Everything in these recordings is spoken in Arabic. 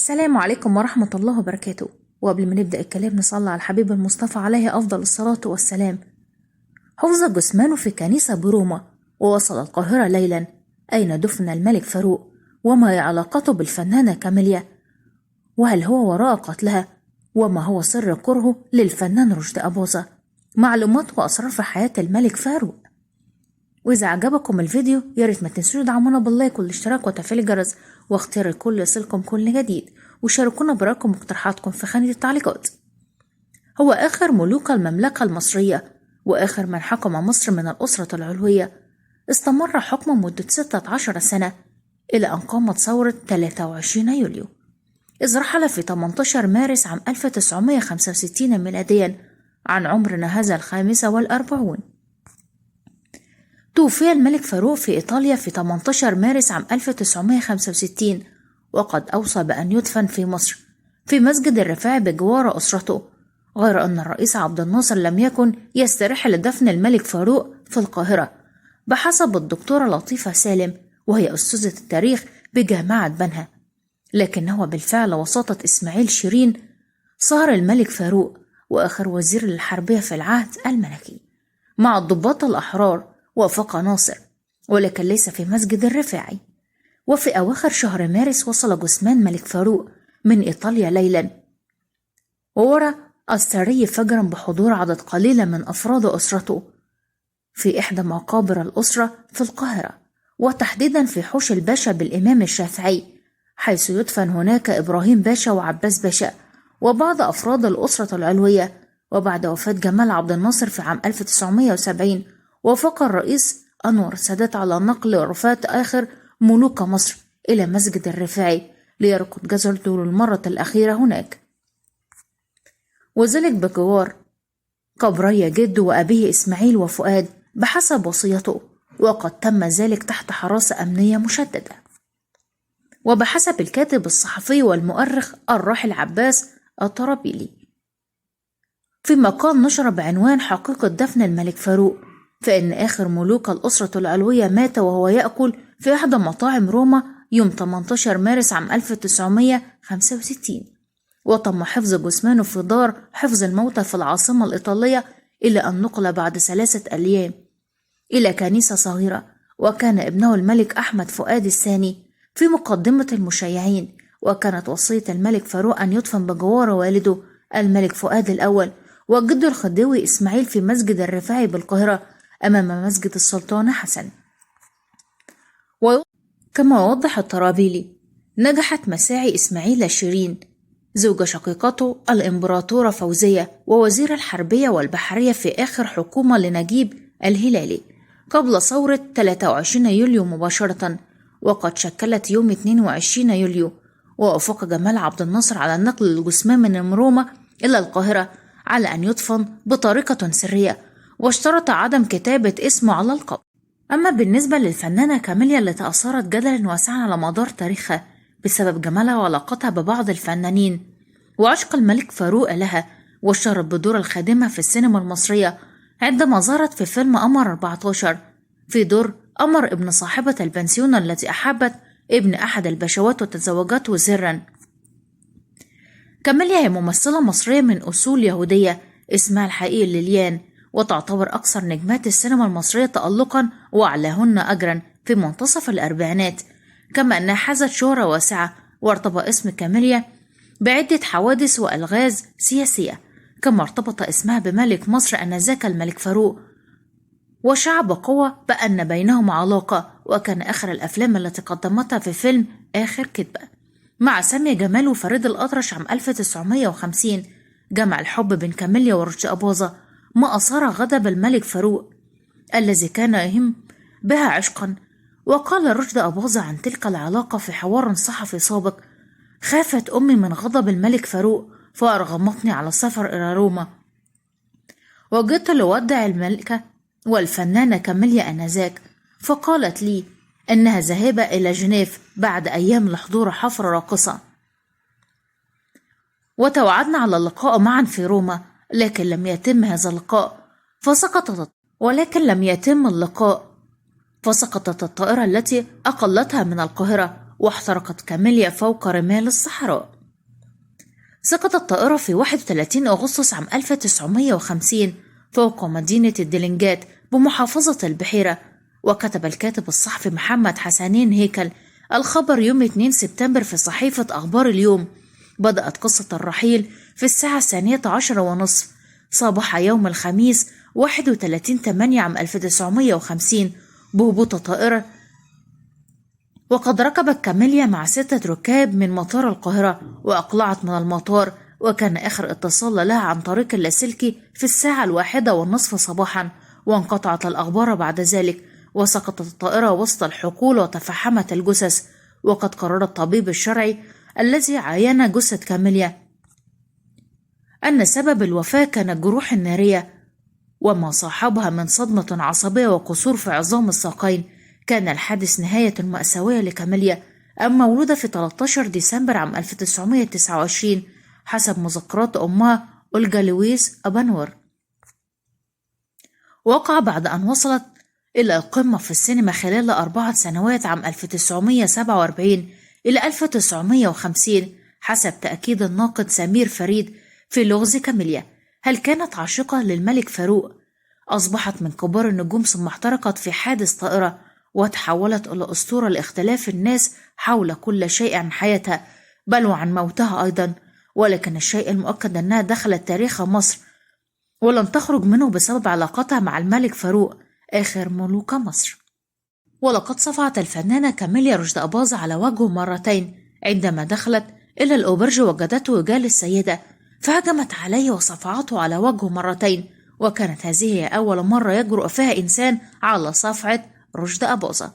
السلام عليكم ورحمة الله وبركاته. وقبل ما نبدأ الكلام نصلي على الحبيب المصطفى عليه أفضل الصلاة والسلام. حفظ جثمانه في كنيسة بروما، ووصل القاهرة ليلا، أين دفن الملك فاروق، وما هي علاقته بالفنانة كاميليا، وهل هو وراء قتلها، وما هو سر كرهه للفنان رشدي أباظة. معلومات وأسرار في حياة الملك فاروق. وإذا عجبكم الفيديو ياريت ما تنسوش دعمونا باللايك والاشتراك وتفعيل الجرس واختيار الكل يصلكم كل جديد، وشاركونا برأيكم واقتراحاتكم في خانة التعليقات. هو آخر ملوك المملكة المصرية وآخر من حكم مصر من الأسرة العلوية. استمر حكمه مدة 16 سنة إلى أن قامت ثورة 23 يوليو، إذ رحل في 18 مارس عام 1965 ميلاديا عن عمرنا هذا 45. توفي الملك فاروق في إيطاليا في 18 مارس عام 1965، وقد أوصى بأن يدفن في مصر في مسجد الرفاعي بجوار أسرته، غير أن الرئيس عبد الناصر لم يكن يسترح لدفن الملك فاروق في القاهرة بحسب الدكتورة لطيفة سالم، وهي أستاذة التاريخ بجامعة بنها، لكنه بالفعل وساطة إسماعيل شيرين صار الملك فاروق وآخر وزير للحربية في العهد الملكي مع الضباط الأحرار وافق ناصر، ولكن ليس في مسجد الرفاعي. وفي أواخر شهر مارس وصل جثمان ملك فاروق من إيطاليا ليلا، وورى السري فجرا بحضور عدد قليل من أفراد أسرته في إحدى مقابر الأسرة في القاهرة، وتحديدا في حوش الباشا بالإمام الشافعي، حيث يدفن هناك إبراهيم باشا وعباس باشا وبعض أفراد الأسرة العلوية. وبعد وفاة جمال عبد الناصر في عام 1970 وافق الرئيس أنور السادات على نقل رفات آخر ملوك مصر إلى مسجد الرفاعي ليرقد جسده للمرة الأخيرة هناك، وذلك بجوار قبري جده وأبيه إسماعيل وفؤاد بحسب وصيته، وقد تم ذلك تحت حراسة أمنية مشددة. وبحسب الكاتب الصحفي والمؤرخ الراحل عباس الطرابيلي في مقال نشر بعنوان حقيقة دفن الملك فاروق، فإن آخر ملوك الأسرة العلوية مات وهو يأكل في إحدى مطاعم روما يوم 18 مارس عام 1965، وتم حفظ جثمانه في دار حفظ الموتى في العاصمة الإيطالية إلى أن نقل بعد 3 أيام إلى كنيسة صغيرة، وكان ابنه الملك أحمد فؤاد الثاني في مقدمة المشيعين. وكانت وصية الملك فاروق أن يدفن بجوار والده الملك فؤاد الأول وجده الخديوي إسماعيل في مسجد الرفاعي بالقاهرة أمام مسجد السلطان حسن. وكما وضح الطرابيلي، نجحت مساعي إسماعيل شيرين زوج شقيقته الإمبراطورة فوزية ووزير الحربية والبحرية في آخر حكومة لنجيب الهلالي قبل ثورة 23 يوليو مباشرة، وقد شكلت يوم 22 يوليو. ووافق جمال عبد الناصر على نقل الجثمان من روما إلى القاهرة على أن يدفن بطريقة سرية، واشترط عدم كتابة اسمه على القبر. أما بالنسبة للفنانة كاميليا اللي تأثرت جدلا واسعا على مدار تاريخها بسبب جمالها وعلاقتها ببعض الفنانين وعشق الملك فاروق لها، واشتهرت بدور الخادمة في السينما المصرية عندما ظهرت في فيلم قمر 14 في دور قمر ابن صاحبة البنسيون التي أحبت ابن أحد البشوات وتزوجته زرا. كاميليا هي ممثلة مصرية من أصول يهودية اسمها الحقيقي ليليان، وتعتبر أكثر نجمات السينما المصرية تألقا وأعلاهن أجرا في منتصف الأربعينات، كما أنها حازت شهرة واسعة وارتبط اسم كاميليا بعدة حوادث وألغاز سياسية، كما ارتبط اسمها بملك مصر آنذاك الملك فاروق، وشاع بقوة بأن بينهما علاقة. وكان آخر الأفلام التي قدمتها في فيلم آخر كذبة مع سامية جمال وفريد الأطرش عام 1950 جمع الحب بين كاميليا ورشدي أباظة ما أثار غضب الملك فاروق الذي كان يهم بها عشقا. وقال رشدي أباظة عن تلك العلاقة في حوار صحفي سابق: خافت أمي من غضب الملك فاروق فأرغمتني على السفر إلى روما، وجدت لودع الملكة والفنانة كاميليا آنذاك، فقالت لي إنها ذاهبة إلى جنيف بعد أيام لحضور حفلة راقصة، وتوعدنا على اللقاء معا في روما، لكن لم يتم هذا اللقاء فسقطت الطائرة التي أقلتها من القاهرة، واحترقت كاميليا فوق رمال الصحراء. سقطت طائرة في 31 أغسطس عام 1950 فوق مدينة الدلنجات بمحافظة البحيرة. وكتب الكاتب الصحفي محمد حسنين هيكل الخبر يوم 2 سبتمبر في صحيفة أخبار اليوم. بدأت قصة الرحيل في الساعة 12:30 صباح يوم الخميس 31/8 عام 1950 بهبوط طائرة، وقد ركبت كاميليا مع 6 ركاب من مطار القاهرة وأقلعت من المطار، وكان آخر اتصال لها عن طريق اللاسلكي في الساعة 1:30 صباحا، وانقطعت الأخبار بعد ذلك، وسقطت الطائرة وسط الحقول وتفحمت الجثث. وقد قرر الطبيب الشرعي الذي عاين جثة كاميليا أن سبب الوفاة كانت جروح نارية وما صاحبها من صدمة عصبية وكسور في عظام الساقين. كان الحادث نهاية مأساوية لكاميليا المولودة في 13 ديسمبر عام 1929 حسب مذكرات أمها أولجا لويس أبانور. وقع بعد أن وصلت إلى القمة في السينما خلال 4 سنوات عام 1947 إلى 1950 حسب تأكيد الناقد سمير فريد في لغز كاميليا. هل كانت عاشقة للملك فاروق؟ أصبحت من كبار النجوم ثم احترقت في حادث طائرة وتحولت إلى أسطورة لاختلاف الناس حول كل شيء عن حياتها بل وعن موتها أيضا. ولكن الشيء المؤكد أنها دخلت تاريخ مصر ولم تخرج منه بسبب علاقتها مع الملك فاروق آخر ملوك مصر. ولقد صفعت الفنانة كاميليا رشدي أباظة على وجهه مرتين عندما دخلت إلى الأوبرج وجدته جالس سيدة فهجمت عليه وصفعته على وجهه مرتين، وكانت هذه هي أول مرة يجرؤ فيها إنسان على صفعة رشدي أباظة.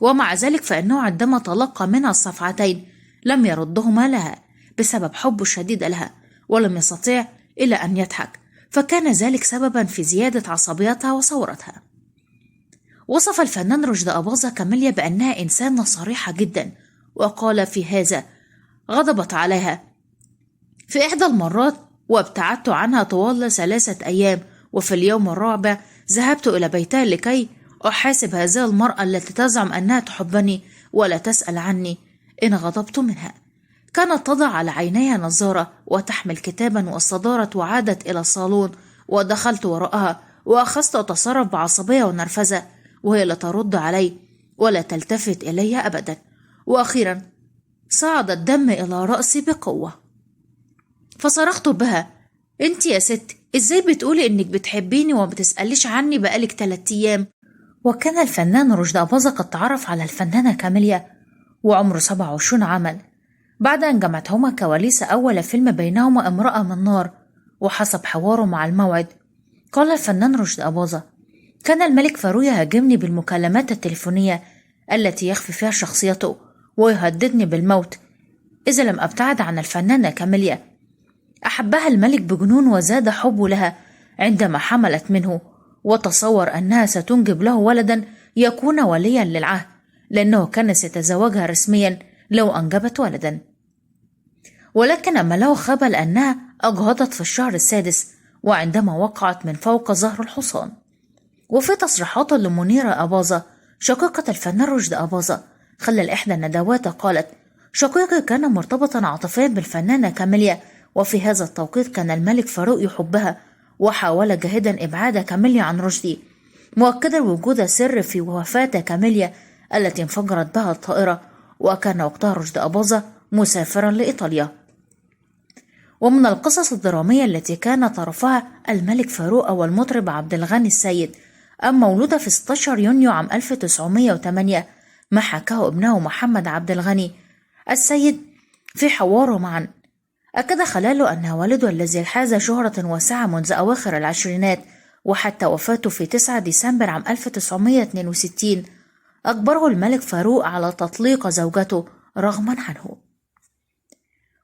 ومع ذلك فإنه عندما تلقى منها الصفعتين لم يردهما لها بسبب حبه الشديد لها ولم يستطيع إلا أن يضحك، فكان ذلك سببا في زيادة عصبيتها وثورتها. وصف الفنان رشدي أباظة كاميليا بأنها إنسانة صريحة جدا، وقال في هذا: غضبت عليها في إحدى المرات وابتعدت عنها طوال 3 أيام، وفي اليوم الرابع ذهبت إلى بيتها لكي أحاسب هذه المرأة التي تزعم أنها تحبني ولا تسأل عني إن غضبت منها. كانت تضع على عينيها نظارة وتحمل كتابا واستدارت وعادت إلى الصالون، ودخلت وراءها وأخذت أتصرف بعصبية ونرفزة وهي لا ترد علي ولا تلتفت إلي أبدا. وأخيرا صعد الدم إلى رأسي بقوة فصرخت بها: انت يا ست ازاي بتقولي انك بتحبيني وما بتسأليش عني بقالك 3 أيام؟ وكان الفنان رشدي أباظة قد تعرف على الفنانة كاميليا وعمره 27 عاما بعد أن جمعتهما كواليس أول فيلم بينهما امرأة من نار. وحسب حواره مع الموعد قال الفنان رشدي أباظة: كان الملك فاروق يهاجمني بالمكالمات التليفونية التي يخفي فيها شخصيته ويهددني بالموت إذا لم أبتعد عن الفنانة كاميليا. أحبها الملك بجنون وزاد حبه لها عندما حملت منه، وتصور أنها ستنجب له ولدا يكون وليا للعهد لأنه كان سيتزوجها رسميا لو أنجبت ولدا. ولكن أما له خبل أنها أجهضت في الشهر السادس وعندما وقعت من فوق ظهر الحصان. وفي تصريحات لمنيرة أباظة شقيقة الفنان رشدي أباظة خلال إحدى الندوات قالت: شقيقي كان مرتبطا عاطفيا بالفنانة كاميليا، وفي هذا التوقيت كان الملك فاروق يحبها وحاول جاهدا إبعاد كاميليا عن رشدي، مؤكدا وجود سر في وفاة كاميليا التي انفجرت بها الطائرة، وكان وقتها رشدي أباظة مسافرا لإيطاليا. ومن القصص الدرامية التي كان طرفها الملك فاروق والمطرب عبد الغني السيد مولودة في 16 يونيو عام 1908 ما حكاه ابنه محمد عبد الغني السيد في حواره معا. أكد خلاله أن والده الذي حاز شهرة واسعة منذ أواخر العشرينات وحتى وفاته في 9 ديسمبر عام 1962 أجبره الملك فاروق على تطليق زوجته رغما عنه.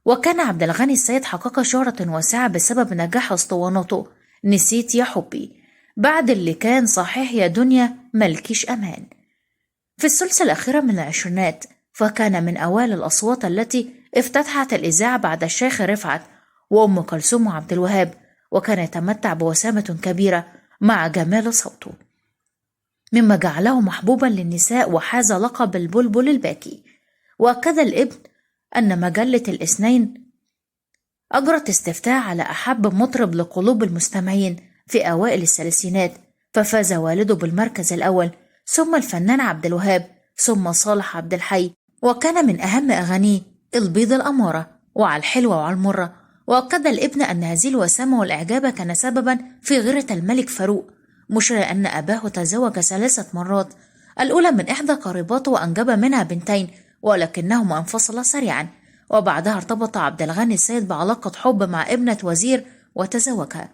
وكان عبد الغني السيد حقق شهرة واسعة بسبب نجاح اسطوانته نسيت يا حبي بعد اللي كان صحيح يا دنيا ملكيش أمان في الثلث الأخيرة من العشرينات، فكان من أوائل الأصوات التي افتتحت الإذاعة بعد الشيخ رفعت وأم كلثوم وعبد الوهاب، وكان يتمتع بوسامة كبيرة مع جمال صوته مما جعله محبوبا للنساء وحاز لقب البلبل الباكي. وأكد الابن أن مجلة الاثنين أجرت استفتاء على أحب مطرب لقلوب المستمعين في أوائل الثلاثينات، ففاز والده بالمركز الأول، ثم الفنان عبد الوهاب، ثم صالح عبد الحي. وكان من أهم أغانيه البيض الأمارة وعلى الحلوة وعلى المرة. وأكد الابن أن هذه الوسامة والإعجاب كان سببا في غيرة الملك فاروق، مشيرا أن أباه تزوج 3 مرات، الأولى من إحدى قريباته وأنجب منها بنتين، ولكنهما انفصلا سريعا. وبعدها ارتبط عبد الغني السيد بعلاقة حب مع ابنة وزير وتزوجها.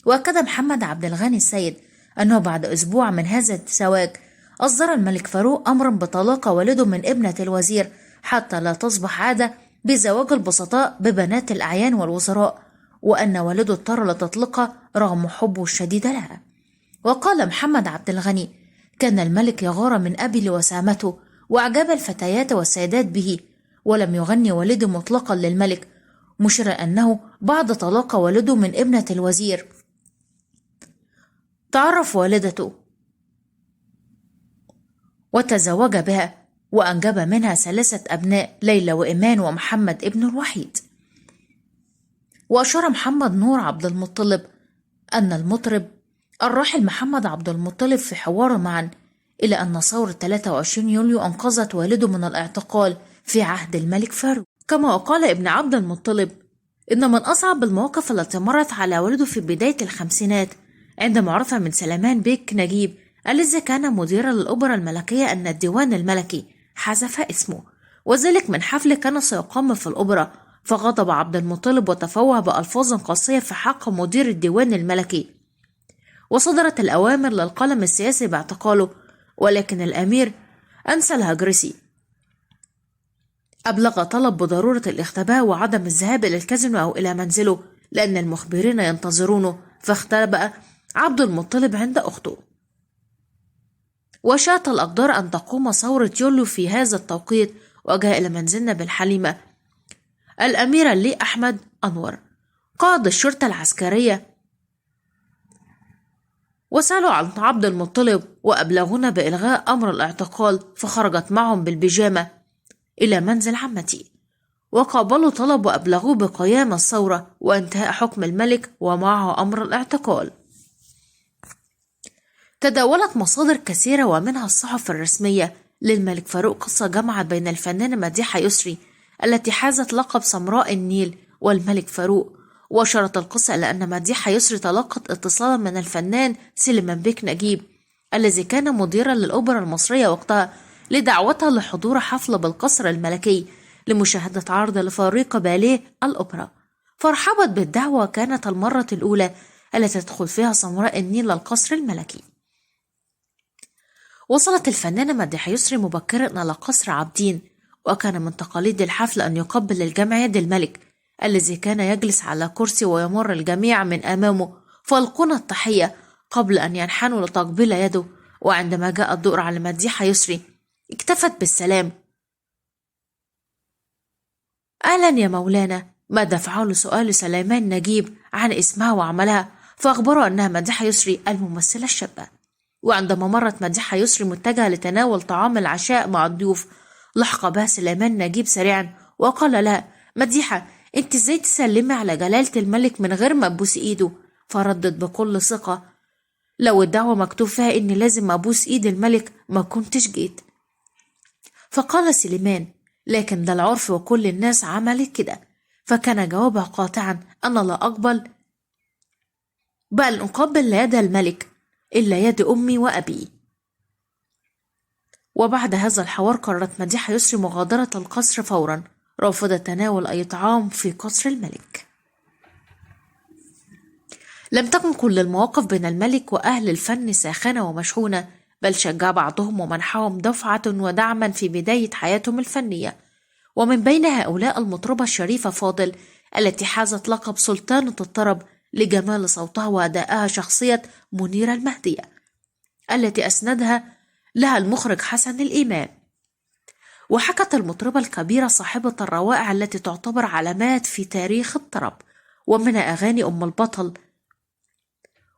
وأكد محمد عبد الغني السيد أنه بعد أسبوع من هذا الزواج أصدر الملك فاروق أمرا بطلاق والده من ابنة الوزير، حتى لا تصبح عادة بزواج البسطاء ببنات الأعيان والوزراء، وأن والده اضطر لتطلقها رغم حبه الشديد لها. وقال محمد عبد الغني: كان الملك يغار من أبي لوسامته وأعجب الفتيات والسيدات به، ولم يغني والده مطلقا للملك، مشيرا أنه بعد طلاق والده من ابنة الوزير تعرف والدته وتزوج بها، وأنجب منها 3 أبناء، ليلى وإيمان ومحمد ابنه الوحيد. وأشار محمد نور عبد المطلب أن المطرب الراحل محمد عبد المطلب في حواره معا إلى أن ثورة 23 يوليو أنقذت والده من الاعتقال في عهد الملك فاروق. كما وقال ابن عبد المطلب إن من أصعب المواقف التي مرت على والده في بداية الخمسينات عندما عرف من سليمان بيك نجيب الذي كان مديرا للأوبرا الملكية أن الديوان الملكي حذف اسمه، وذلك من حفل كان سيقام في الأوبرا، فغضب عبد المطلب وتفوه بألفاظ قاسية في حق مدير الديوان الملكي، وصدرت الأوامر للقلم السياسي باعتقاله. ولكن الأمير أنسى الهجرسي أبلغ طلب بضرورة الاختباء وعدم الذهاب إلى الكازينو أو إلى منزله لأن المخبرين ينتظرونه، فاختبأ عبد المطلب عند أخته. وشاءت الأقدار أن تقوم ثورة يوليو في هذا التوقيت، وجاء إلى منزلنا بالحليمة الأمير لي أحمد أنور قائد الشرطة العسكرية، وسألوا عن عبد المطلب وأبلغونا بإلغاء أمر الاعتقال، فخرجت معهم بالبيجامة إلى منزل عمتي، وقابلوا طلب وأبلغوه بقيام الثورة وانتهاء حكم الملك ومعه أمر الاعتقال. تداولت مصادر كثيرة ومنها الصحف الرسمية للملك فاروق قصة جمعت بين الفنانة مديحة يسري التي حازت لقب سمراء النيل والملك فاروق، وأشارت القصة إلى أن مديحة يسري تلقت اتصالا من الفنان سليمان بيك نجيب الذي كان مديرا للأوبرا المصرية وقتها لدعوتها لحضور حفل بالقصر الملكي لمشاهدة عرض لفريق باليه الأوبرا، فارحبت بالدعوة. كانت المرة الأولى التي تدخل فيها سمراء النيل للقصر الملكي. وصلت الفنانة مديحة يسري مبكرا إلى قصر عابدين، وكان من تقاليد الحفل أن يقبل الجمع يد الملك الذي كان يجلس على كرسي ويمر الجميع من أمامه فيلقون التحية قبل أن ينحنوا لتقبيل يده. وعندما جاء الدور على مديحة يسري اكتفت بالسلام: أهلا يا مولانا. ما دفعه لسؤال سليمان نجيب عن اسمها وعملها، فأخبروا أنها مديحة يسري الممثلة الشابة. وعندما مرت مديحة يسري متجهة لتناول طعام العشاء مع الضيوف لحق بها سليمان نجيب سريعا وقال لها: مديحة، انت ازاي تسلمي على جلالة الملك من غير ما تبوس ايده؟ فردت بكل ثقة: لو الدعوة مكتوب فيها اني لازم ابوس ايد الملك ما كنتش جيت. فقال سليمان: لكن ده العرف وكل الناس عملت كده. فكان جوابها قاطعا: أنا لا أقبل بل أقبل لا يد الملك إلا يد أمي وأبي. وبعد هذا الحوار قررت مديحة يسري مغادرة القصر فورا، رافضة تناول أي طعام في قصر الملك. لم تكن كل المواقف بين الملك وأهل الفن ساخنة ومشحونة، بل شجع بعضهم ومنحهم دفعة ودعما في بداية حياتهم الفنية. ومن بين هؤلاء المطربة الشريفة فاضل التي حازت لقب سلطانة الطرب لجمال صوتها وأدائها شخصية منيرة المهدية التي أسندها لها المخرج حسن الإمام. وحكت المطربة الكبيرة صاحبة الروائع التي تعتبر علامات في تاريخ الطرب، ومنها أغاني أم البطل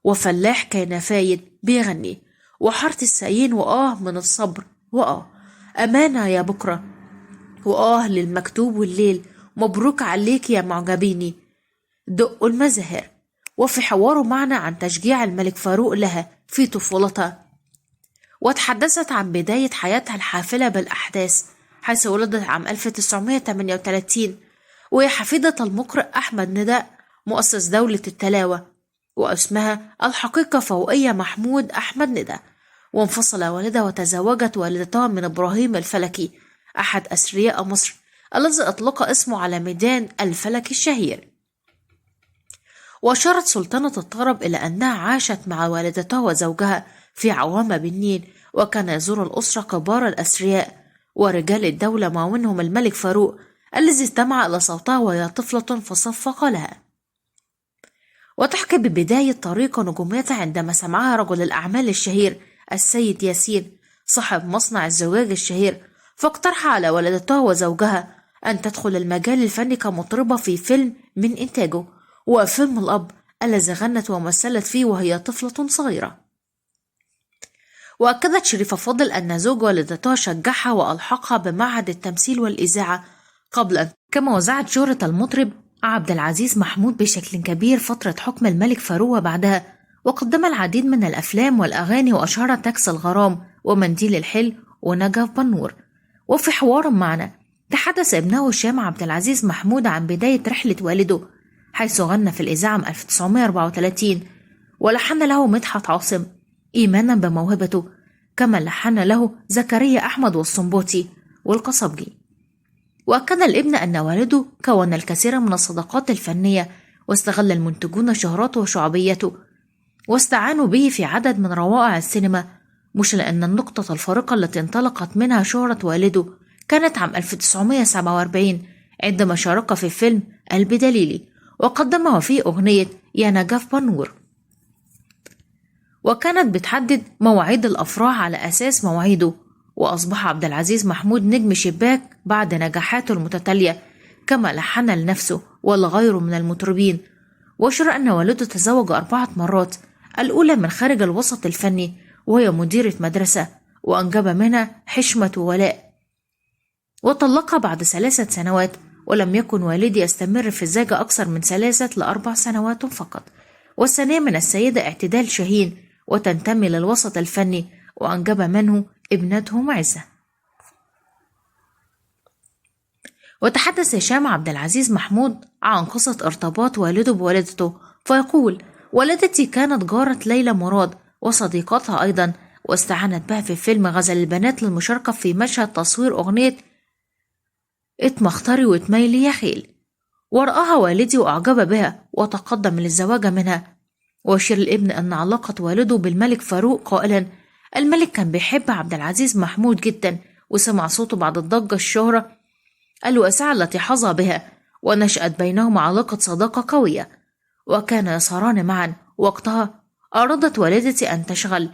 وفلاح كان فايد بيغني، وحارة السايين، وآه من الصبر، وآه أمانة يا بكرة، وآه للمكتوب والليل، مبروك عليك يا معجبيني، دق المزاهر، وفي حواره معنا عن تشجيع الملك فاروق لها في طفولتها. وتحدثت عن بداية حياتها الحافلة بالأحداث، حيث ولدت عام 1938 وهي حفيدة المقرئ أحمد نداء مؤسس دولة التلاوة، واسمها الحقيقة فوقية محمود أحمد نداء. وانفصل والدها وتزوجت والدتها من إبراهيم الفلكي أحد أثرياء مصر الذي أطلق اسمه على ميدان الفلكي الشهير. وأشارت سلطنة الطرب إلى أنها عاشت مع والدتها وزوجها في عوامة بالنيل، وكان يزور الأسرة كبار الأثرياء ورجال الدولة ما منهم الملك فاروق الذي استمع إلى صوتها وهي طفلة فصفق لها. وتحكي ببداية طريق نجوميتها عندما سمعها رجل الأعمال الشهير السيد ياسين صاحب مصنع الزجاج الشهير، فاقترح على والدتها وزوجها أن تدخل المجال الفني كمطربة في فيلم من إنتاجه، وفيلم الأب الذي غنت ومثلت فيه وهي طفلة صغيرة. وأكدت شريفة فاضل أن زوج والدتها شجعها وألحقها بمعهد التمثيل والإذاعة قبل أن كما وزعت شهرة المطرب عبد العزيز محمود بشكل كبير فترة حكم الملك فاروق وبعدها، وقدم العديد من الأفلام والأغاني وأشهر تاكس الغرام ومنديل الحل ونجف بنور. وفي حوار معنا تحدث ابنه هشام عبد العزيز محمود عن بداية رحلة والده، حيث غنى في الإذاعة 1934 ولحن له مدحت عاصم إيمانا بموهبته، كما لحن له زكريا أحمد والصنبوطي والقصبجي. وأكد الابن أن والده كون الكثير من الصداقات الفنية، واستغل المنتجون شهرته وشعبيته واستعانوا به في عدد من روائع السينما، مشير أن النقطة الفارقة التي انطلقت منها شهرة والده كانت عام 1947 عندما شارك في فيلم قلب دليلي وقدمه فيه أغنية يا نجف بنور، وكانت بتحدد مواعيد الأفراح على أساس مواعيده. وأصبح عبد العزيز محمود نجم شباك بعد نجاحاته المتتالية، كما لحن لنفسه ولغيره من المطربين. وأشار أن والده تزوج 4 مرات، الأولى من خارج الوسط الفني وهي مديرة مدرسة، وأنجب منها حشمة وولاء، وطلقها بعد 3 سنوات. ولم يكن والدي يستمر في الزواج أكثر من 3 ل4 سنوات فقط. والثانية من السيدة اعتدال شاهين وتنتمي للوسط الفني، وأنجب منه ابنته معزة. وتحدث هشام عبد العزيز محمود عن قصة ارتباط والده بوالدته، فيقول: والدتي كانت جارة ليلى مراد وصديقتها أيضا، واستعانت بها في فيلم غزل البنات للمشاركة في مشهد تصوير أغنية اتمختري واتميلي يا خيل، ورآها والدي وأعجب بها وتقدم للزواج منها. ويشير الابن أن علاقة والده بالملك فاروق قائلا: الملك كان بيحب عبد العزيز محمود جدا، وسمع صوته بعد الضجة الشهرة الواسعة التي حظى بها، ونشأت بينهما علاقة صداقة قوية، وكان يسهران معا. وقتها أرادت والدتي أن تشغل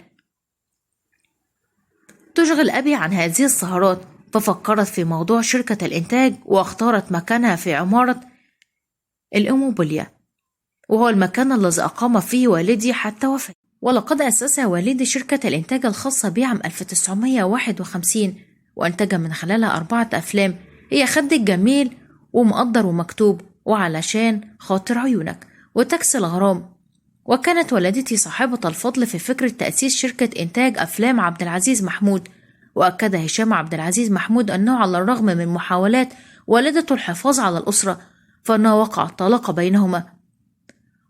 أبي عن هذه السهرات، ففكرت في موضوع شركة الإنتاج، واختارت مكانها في عمارة الأموبوليا، وهو المكان الذي أقام فيه والدي حتى وفاته. ولقد أسس والدي شركة الإنتاج الخاصة به عام 1951، وأنتج من خلالها 4 أفلام هي خد الجميل ومقدر ومكتوب وعلشان خاطر عيونك وتاكس الغرام. وكانت والدتي صاحبة الفضل في فكرة تأسيس شركة إنتاج أفلام عبد العزيز محمود. وأكد هشام عبد العزيز محمود أنه على الرغم من محاولات والدته الحفاظ على الأسرة، فإنه وقع الطلاق بينهما.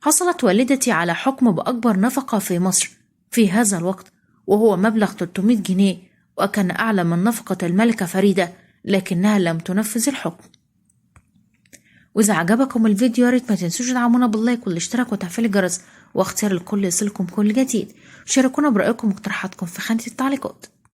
حصلت والدتي على حكم بأكبر نفقة في مصر في هذا الوقت، وهو مبلغ 300 جنيه، وكان أعلى من نفقة الملكة فريدة، لكنها لم تنفذ الحكم. وإذا عجبكم الفيديو يا ريت ما تنسوش تدعمونا باللايك والاشتراك وتفعيل الجرس واختيار الكل يصلكم كل جديد. شاركونا برأيكم واقتراحاتكم في خانة التعليقات.